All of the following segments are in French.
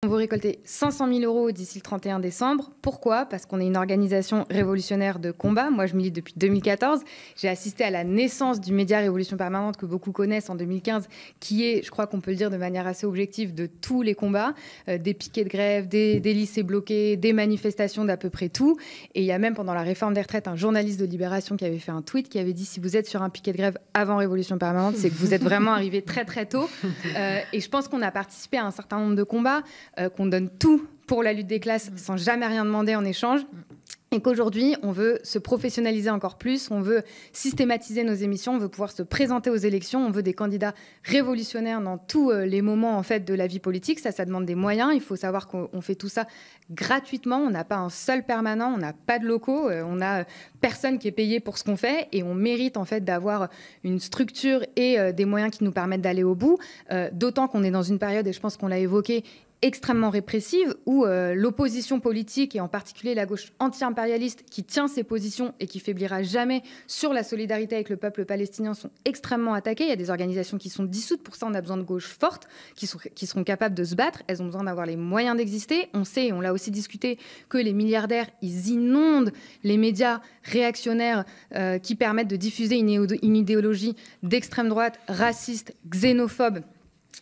On veut récolter 500 000 euros d'ici le 31 décembre. Pourquoi? Parce qu'on est une organisation révolutionnaire de combat. Moi, je milite depuis 2014. J'ai assisté à la naissance du média Révolution Permanente que beaucoup connaissent en 2015, qui est, je crois qu'on peut le dire de manière assez objective, de tous les combats, des piquets de grève, des lycées bloqués, des manifestations d'à peu près tout. Et il y a même pendant la réforme des retraites un journaliste de Libération qui avait fait un tweet qui avait dit: si vous êtes sur un piquet de grève avant Révolution Permanente, c'est que vous êtes vraiment arrivé très très tôt. Et je pense qu'on a participé à un certain nombre de combats, qu'on donne tout pour la lutte des classes sans jamais rien demander en échange. Et qu'aujourd'hui, on veut se professionnaliser encore plus, on veut systématiser nos émissions, on veut pouvoir se présenter aux élections, on veut des candidats révolutionnaires dans tous les moments en fait, de la vie politique. Ça demande des moyens. Il faut savoir qu'on fait tout ça gratuitement. On n'a pas un seul permanent, on n'a pas de locaux, on n'a personne qui est payé pour ce qu'on fait et on mérite en fait d'avoir une structure et des moyens qui nous permettent d'aller au bout. D'autant qu'on est dans une période, et je pense qu'on l'a évoqué, extrêmement répressive, où l'opposition politique, et en particulier la gauche anti-impérialiste, qui tient ses positions et qui faiblira jamais sur la solidarité avec le peuple palestinien, sont extrêmement attaquées. Il y a des organisations qui sont dissoutes. Pour ça, on a besoin de gauches fortes, qui seront capables de se battre. Elles ont besoin d'avoir les moyens d'exister. On sait, et on l'a aussi discuté, que les milliardaires, ils inondent les médias réactionnaires qui permettent de diffuser une idéologie d'extrême droite, raciste, xénophobe.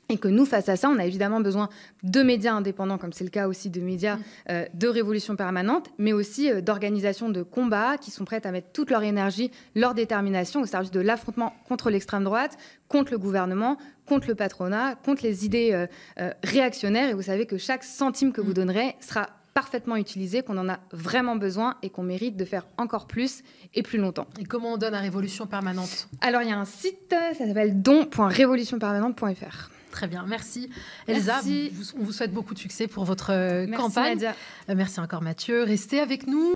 Et que nous, face à ça, on a évidemment besoin de médias indépendants, comme c'est le cas aussi de médias de Révolution Permanente, mais aussi d'organisations de combat qui sont prêtes à mettre toute leur énergie, leur détermination au service de l'affrontement contre l'extrême droite, contre le gouvernement, contre le patronat, contre les idées réactionnaires. Et vous savez que chaque centime que vous donnerez sera parfaitement utilisé, qu'on en a vraiment besoin et qu'on mérite de faire encore plus et plus longtemps. Et comment on donne à Révolution Permanente? Alors, il y a un site, ça s'appelle don.révolutionpermanente.fr. Très bien, merci Elsa. Merci. On vous souhaite beaucoup de succès pour votre campagne. Nadia. Merci encore Mathieu. Restez avec nous.